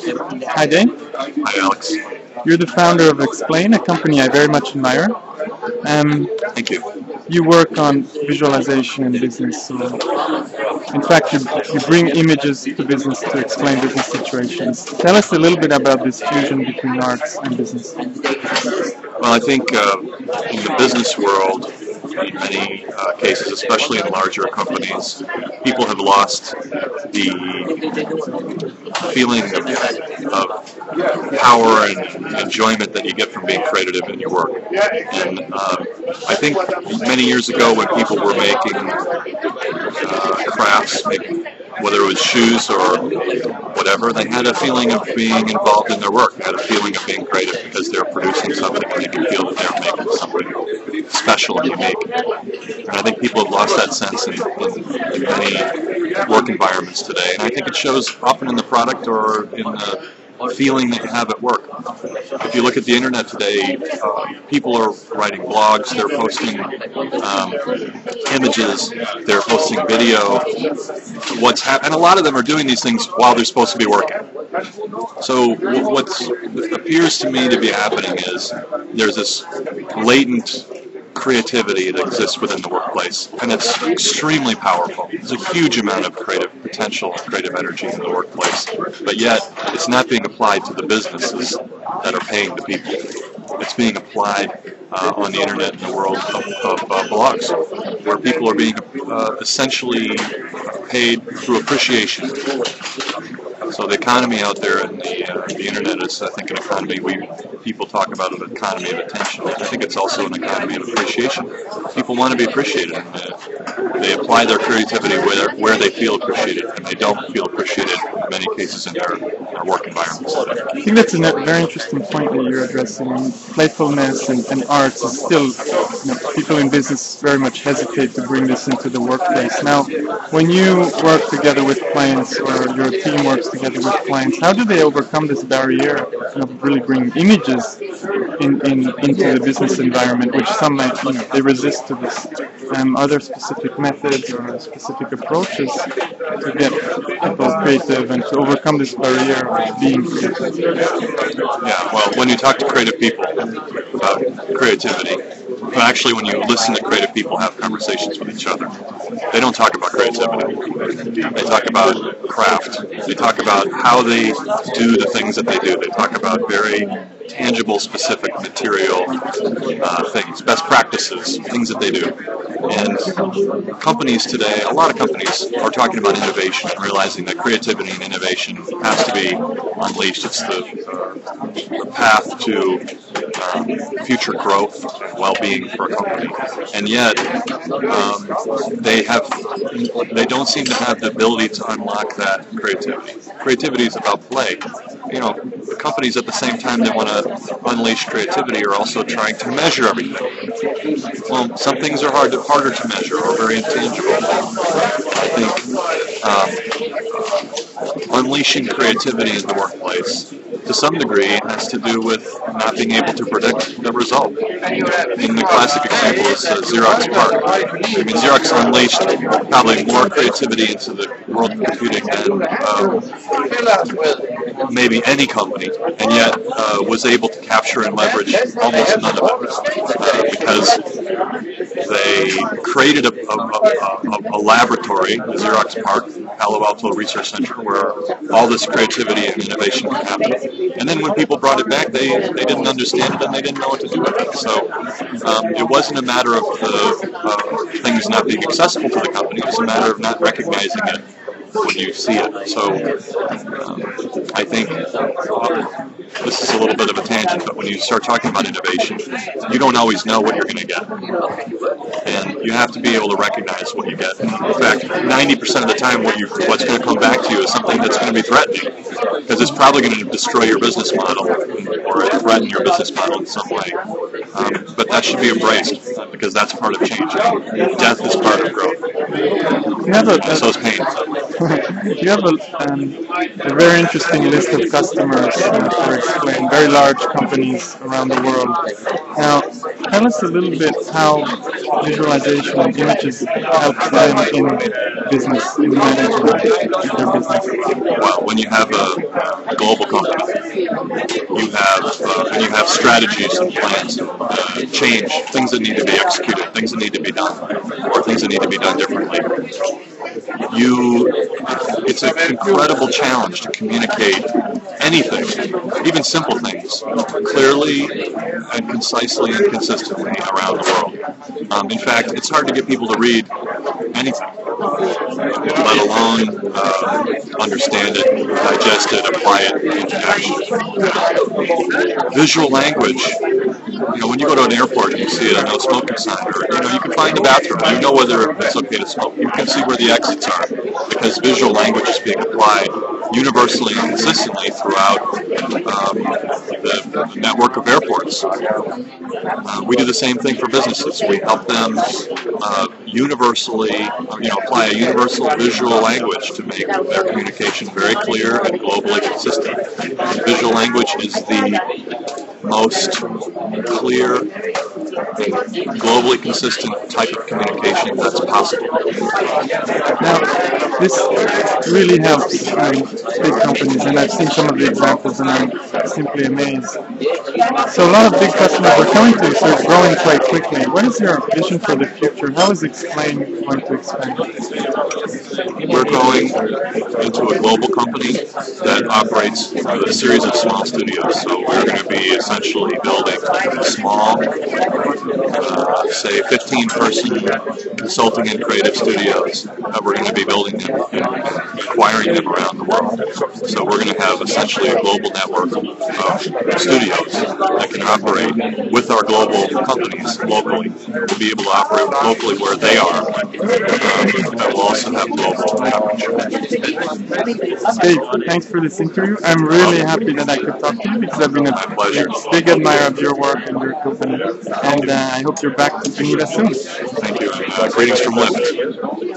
Hi, Dave. Hi, Alex. You're the founder of XPLANE, a company I very much admire. Thank you. You work on visualization in business. So in fact, you bring images to business to explain business situations. Tell us a little bit about this fusion between arts and business. Well, I think in the business world, in many cases, especially in larger companies, people have lost the feeling of power and enjoyment that you get from being creative in your work. And I think many years ago when people were making crafts, whether it was shoes or whatever, they had a feeling of being involved in their work. They had a feeling of being creative because they're producing something and they can feel that they're making something special and unique. And I think people have lost that sense in many work environments today. And I think it shows often in the product or in the feeling that you have at work. If you look at the internet today, people are writing blogs, they're posting images, they're posting video, and a lot of them are doing these things while they're supposed to be working. So what appears to me to be happening is there's this latent creativity that exists within the workplace, and it's extremely powerful. There's a huge amount of creative potential and creative energy in the workplace, but yet it's not being applied to the businesses that are paying the people. It's being applied on the internet in the world of blogs, where people are being essentially paid through appreciation. So the economy out there in the internet is, I think, an economy people talk about an economy of attention. I think it's also an economy of appreciation. People want to be appreciated, and they apply their creativity where they feel appreciated, and they don't feel appreciated in many cases in their work environments. I think that's a very interesting point that you're addressing. I mean, playfulness and arts is still, people in business very much hesitate to bring this into the workplace. Now, when you work together with clients or your team works together with clients, how do they overcome this barrier of really bringing images into the business environment, which some might, they resist to this? Are there specific methods or specific approaches to get people creative and to overcome this barrier of being creative? Yeah, well, when you talk to creative people about creativity, actually when you listen to creative people have conversations with each other, they don't talk about creativity. They talk about craft. They talk about how they do the things that they do. They talk about very tangible, specific material things, best practices, things that they do. And companies today, a lot of companies are talking about innovation and realizing that creativity and innovation has to be unleashed. It's the path to future growth and well-being for a company. And yet, they don't seem to have the ability to unlock that creativity. Creativity is about play. The companies at the same time they want to unleash creativity are also trying to measure everything. Well, some things are harder to measure or very intangible. I think unleashing creativity in the workplace, to some degree, has to do with not being able to predict the result. And the classic example is Xerox PARC. I mean, Xerox unleashed probably more creativity into the world of computing than maybe any company, and yet was able to capture and leverage almost none of it because they created a laboratory, the Xerox PARC, Palo Alto Research Center, where all this creativity and innovation can happen. And then when people brought it back, they didn't understand it and they didn't know what to do with it. So it wasn't a matter of the things not being accessible to the company. It was a matter of not recognizing it when you see it. So I think this is a little bit of a tangent, but when you start talking about innovation, you don't always know what you're going to get. And you have to be able to recognize what you get. In fact, 90% of the time what's going to come back to you is something that's going to be threatening, because it's probably going to destroy your business model or threaten your business model in some way. But that should be embraced, because that's part of change. Death is part of growth. So is pain. You have a very interesting list of customers for XPLANE, very large companies around the world. Now, tell us a little bit how visualization and images help them in business, in managing their business. Well, when you have a global company have strategies and plans, change, things that need to be executed, things that need to be done, or things that need to be done differently. It's an incredible challenge to communicate anything, even simple things, clearly and concisely and consistently around the world. In fact, it's hard to get people to read anything, let alone understand it, digest it, apply it into action. Visual language. When you go to an airport and you see a no smoking sign, or you can find a bathroom, you know whether it's okay to smoke. You can see where the exits are because visual language is being applied universally and consistently throughout the network of airports. We do the same thing for businesses. We help them universally, apply a universal visual language to make their communication very clear and globally consistent. Visual language is the most clear and globally consistent type of communication that's possible. Now, this really helps big companies, and I've seen some of the examples, and I'm simply amazed. So a lot of big customers are coming to you, so it's growing quite quickly. What is your vision for the future? How is XPLANE going to expand? We're growing into a global company that operates a series of small studios. So we're going to be essentially building small, say 15-person consulting and creative studios that we're going to be building them and acquiring them around the world. So we're going to have essentially a global network of studios that can operate with our global companies locally. We'll be able to operate locally where they are, but we'll also have global coverage. Dave, thanks for this interview. I'm really happy that I could talk to you because I've been a big admirer of your work and your company, and I hope you're back to Geneva soon. Thank you. Greetings from Lyft.